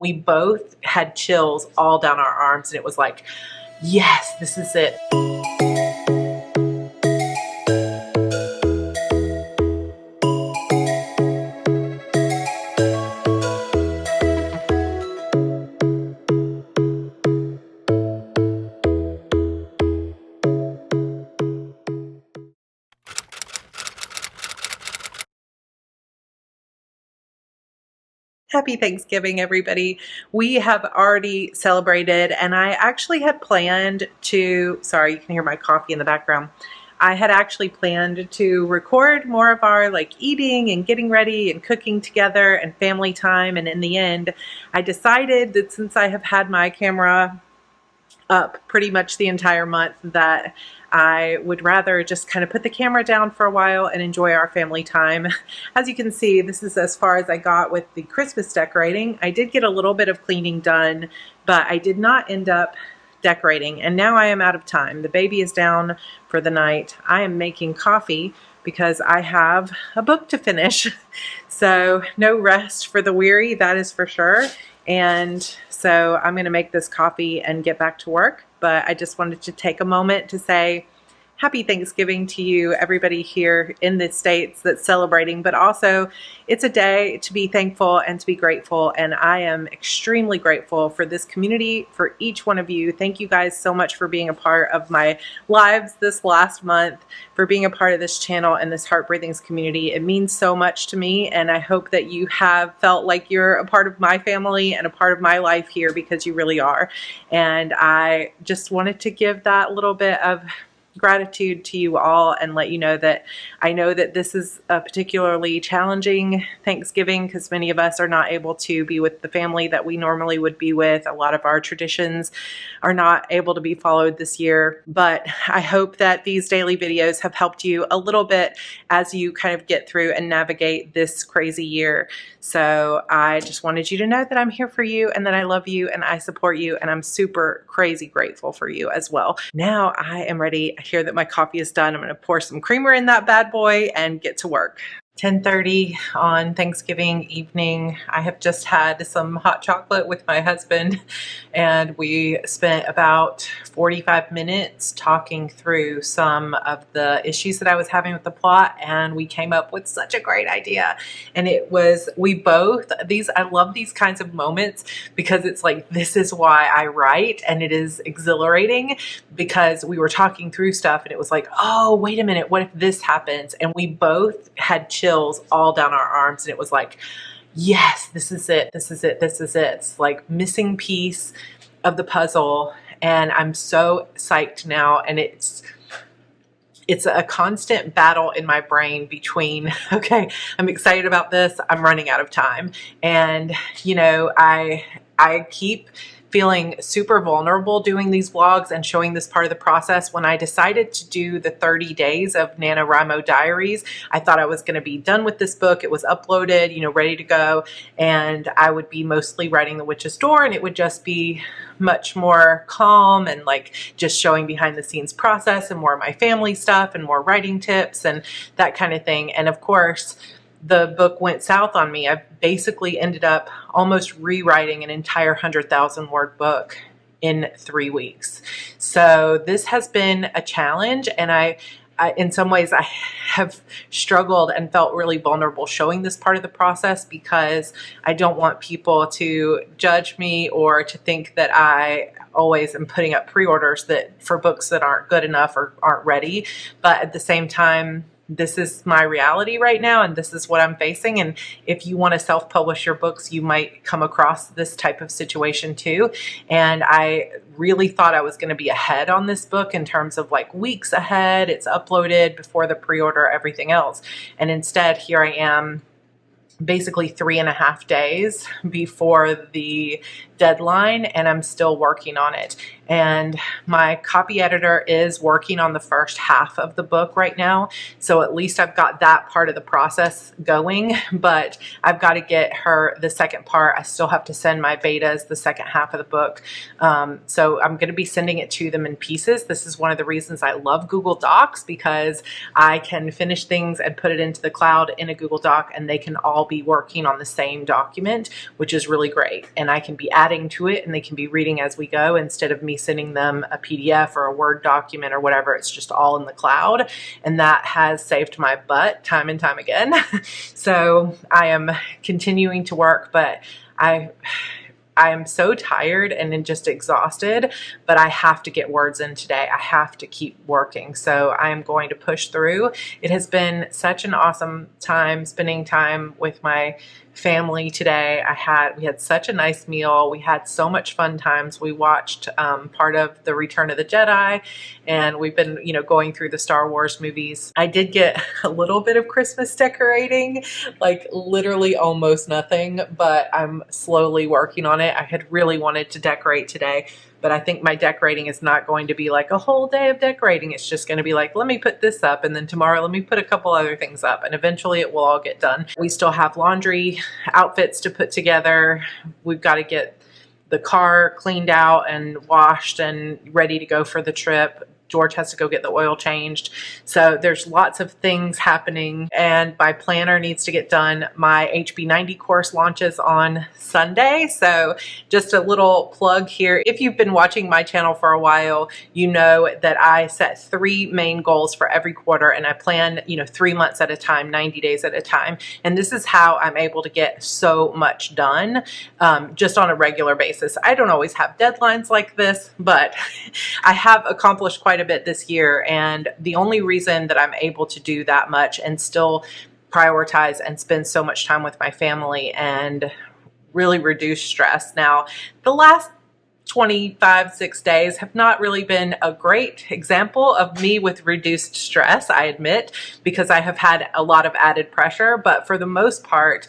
We both had chills all down our arms, and it was like, yes, this is it. Happy Thanksgiving, everybody. We have already celebrated, and I actually had planned to, sorry, you can hear my coffee in the background. I had actually planned to record more of our like eating and getting ready and cooking together and family time. And in the end, I decided that since I have had my camera up pretty much the entire month, that I would rather just kind of put the camera down for a while and enjoy our family time. As you can see, this is as far as I got with the Christmas decorating. I did get a little bit of cleaning done, but I did not end up decorating, and now I am out of time. The baby is down for the night. I am making coffee because I have a book to finish. So no rest for the weary, that is for sure. And so I'm going to make this coffee and get back to work. But I just wanted to take a moment to say happy Thanksgiving to you, everybody here in the States that's celebrating, but also it's a day to be thankful and to be grateful. And I am extremely grateful for this community, for each one of you. Thank you guys so much for being a part of my lives this last month, for being a part of this channel and this Heart Breathings community. It means so much to me, and I hope that you have felt like you're a part of my family and a part of my life here, because you really are. And I just wanted to give that little bit of gratitude to you all and let you know that I know that this is a particularly challenging Thanksgiving because many of us are not able to be with the family that we normally would be with. A lot of our traditions are not able to be followed this year, but I hope that these daily videos have helped you a little bit as you kind of get through and navigate this crazy year. So I just wanted you to know that I'm here for you and that I love you and I support you, and I'm super crazy grateful for you as well. Now I am ready. I hear that my coffee is done. I'm going to pour some creamer in that bad boy and get to work. 10:30 on Thanksgiving evening. I have just had some hot chocolate with my husband, and we spent about 45 minutes talking through some of the issues that I was having with the plot, and we came up with such a great idea. And it was, I love these kinds of moments because it's like, this is why I write, and it is exhilarating because we were talking through stuff and it was like, oh, wait a minute, what if this happens? And we both had chills all down our arms, and it was like, yes, this is it, this is it, this is it. It's like missing piece of the puzzle, and I'm so psyched now. And it's a constant battle in my brain between, okay, I'm excited about this, I'm running out of time. And you know, I keep feeling super vulnerable doing these vlogs and showing this part of the process. When I decided to do the 30 days of NaNoWriMo Diaries, I thought I was going to be done with this book. It was uploaded, you know, ready to go, and I would be mostly writing The Witch's Door, and it would just be much more calm and like just showing behind the scenes process and more of my family stuff and more writing tips and that kind of thing. And of course, the book went south on me. I basically ended up almost rewriting an entire 100,000 word book in 3 weeks. So this has been a challenge, and I in some ways I have struggled and felt really vulnerable showing this part of the process because I don't want people to judge me or to think that I always am putting up pre-orders that for books that aren't good enough or aren't ready. But at the same time, this is my reality right now, and this is what I'm facing. And if you want to self-publish your books, you might come across this type of situation too. And I really thought I was going to be ahead on this book in terms of like weeks ahead. It's uploaded before the pre-order, everything else. And instead, here I am basically 3.5 days before the deadline, and I'm still working on it. And my copy editor is working on the first half of the book right now, so at least I've got that part of the process going, but I've got to get her the second part. I still have to send my betas the second half of the book, so I'm going to be sending it to them in pieces. This is one of the reasons I love Google Docs, because I can finish things and put it into the cloud in a Google Doc, and they can all be working on the same document, which is really great. And I can be adding to it and they can be reading as we go instead of me sending them a PDF or a Word document or whatever. It's just all in the cloud. And that has saved my butt time and time again. So I am continuing to work, but I am so tired and then just exhausted, but I have to get words in today. I have to keep working. So I am going to push through. It has been such an awesome time spending time with my family today. We had such a nice meal. We had so much fun times. We watched part of the Return of the Jedi, and we've been, going through the Star Wars movies. I did get a little bit of Christmas decorating, like literally almost nothing, but I'm slowly working on it. I had really wanted to decorate today, but I think my decorating is not going to be like a whole day of decorating. It's just going to be like, let me put this up, and then tomorrow let me put a couple other things up, and eventually it will all get done. We still have laundry outfits to put together. We've got to get the car cleaned out and washed and ready to go for the trip. George has to go get the oil changed. So there's lots of things happening, and my planner needs to get done. My HB90 course launches on Sunday. So just a little plug here. If you've been watching my channel for a while, you know that I set 3 main goals for every quarter, and I plan, 3 months at a time, 90 days at a time. And this is how I'm able to get so much done just on a regular basis. I don't always have deadlines like this, but I have accomplished quite a bit this year, and the only reason that I'm able to do that much and still prioritize and spend so much time with my family and really reduce stress. Now, the last 6 days have not really been a great example of me with reduced stress, I admit, because I have had a lot of added pressure, but for the most part,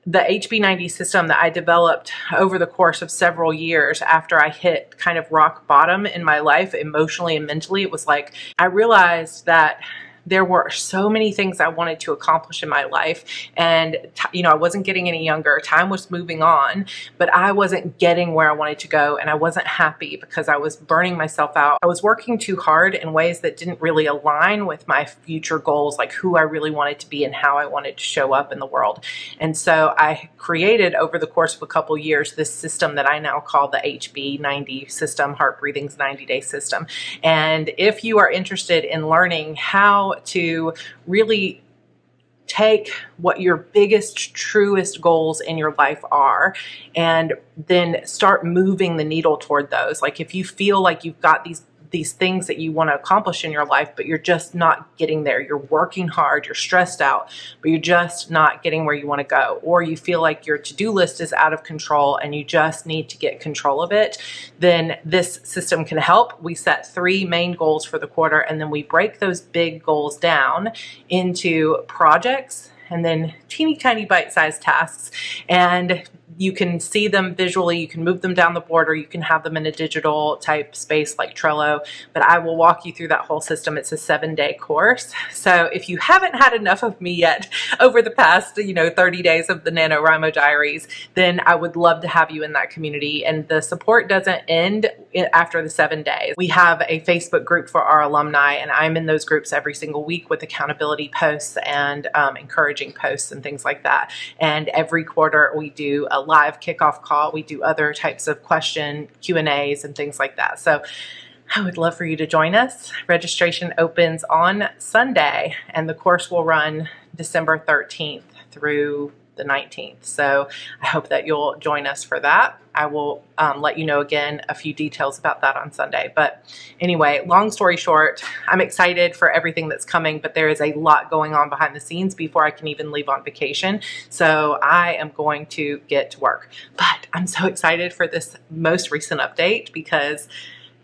the HB90 system that I developed over the course of several years after I hit kind of rock bottom in my life, emotionally and mentally, it was like I realized that there were so many things I wanted to accomplish in my life, and I wasn't getting any younger. Time was moving on, but I wasn't getting where I wanted to go, and I wasn't happy because I was burning myself out. I was working too hard in ways that didn't really align with my future goals, like who I really wanted to be and how I wanted to show up in the world. And so I created, over the course of a couple years, this system that I now call the HB90 system, Heart Breathing's 90-day system. And if you are interested in learning how to really take what your biggest, truest goals in your life are and then start moving the needle toward those. Like if you feel like you've got these things that you want to accomplish in your life, but you're just not getting there. You're working hard, you're stressed out, but you're just not getting where you want to go. Or you feel like your to-do list is out of control and you just need to get control of it, then this system can help. We set 3 main goals for the quarter, and then we break those big goals down into projects and then teeny tiny bite-sized tasks. And you can see them visually, you can move them down the board, or you can have them in a digital type space like Trello, but I will walk you through that whole system. It's a 7-day course. So if you haven't had enough of me yet over the past, 30 days of the NaNoWriMo Diaries, then I would love to have you in that community. And the support doesn't end after the 7 days. We have a Facebook group for our alumni, and I'm in those groups every single week with accountability posts and encouraging posts and things like that. And every quarter we do a live kickoff call. We do other types of Q&As and things like that. So I would love for you to join us. Registration opens on Sunday, and the course will run December 13th through the 19th. So I hope that you'll join us for that. I will let you know again a few details about that on Sunday. But anyway, long story short, I'm excited for everything that's coming, but there is a lot going on behind the scenes before I can even leave on vacation. So I am going to get to work. But I'm so excited for this most recent update because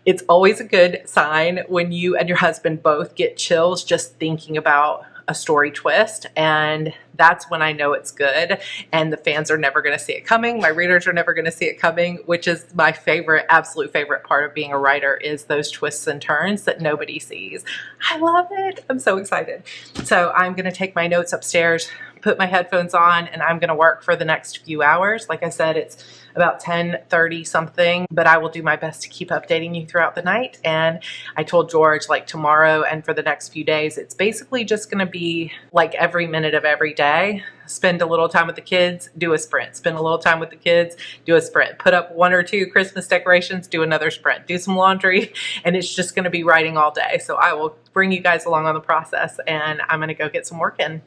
it's always a good sign when you and your husband both get chills just thinking about a story twist, and that's when I know it's good, and the fans are never going to see it coming. My readers are never going to see it coming, which is my favorite, absolute favorite part of being a writer, is those twists and turns that nobody sees. I love it. I'm so excited. So I'm going to take my notes upstairs, put my headphones on, and I'm going to work for the next few hours. Like I said, it's about 10:30 something, but I will do my best to keep updating you throughout the night. And I told George, like, tomorrow and for the next few days, it's basically just going to be like every minute of every day. Spend a little time with the kids, do a sprint. Spend a little time with the kids, do a sprint. Put up 1 or 2 Christmas decorations, do another sprint. Do some laundry, and it's just going to be writing all day. So I will bring you guys along on the process, and I'm going to go get some work in.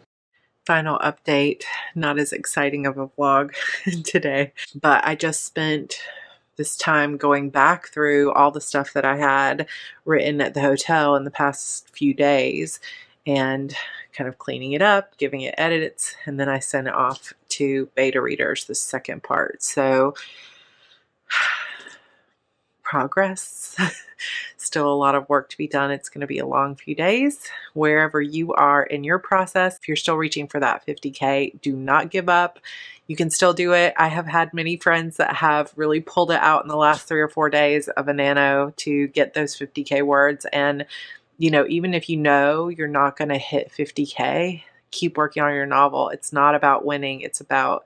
Final update, not as exciting of a vlog today, but I just spent this time going back through all the stuff that I had written at the hotel in the past few days and kind of cleaning it up, giving it edits, and then I sent it off to beta readers, the second part. So progress. Still a lot of work to be done. It's going to be a long few days. Wherever you are in your process, if you're still reaching for that 50K, do not give up. You can still do it. I have had many friends that have really pulled it out in the last 3 or 4 days of a nano to get those 50K words. And, you know, even if you know you're not going to hit 50K, keep working on your novel. It's not about winning. It's about,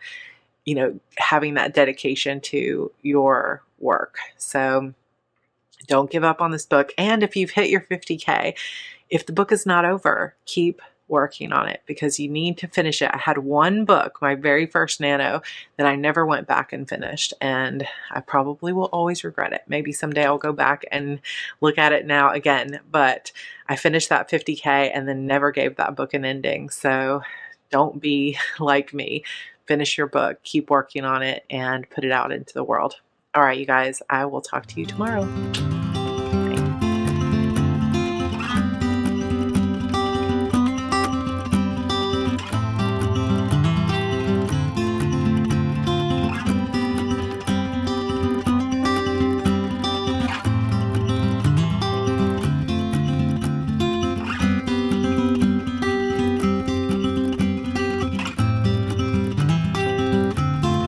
you know, having that dedication to your work. So don't give up on this book. And if you've hit your 50K, if the book is not over, keep working on it because you need to finish it. I had one book, my very first nano, that I never went back and finished, and I probably will always regret it. Maybe someday I'll go back and look at it now again, but I finished that 50K and then never gave that book an ending. So don't be like me. Finish your book, keep working on it, and put it out into the world. All right, you guys, I will talk to you tomorrow.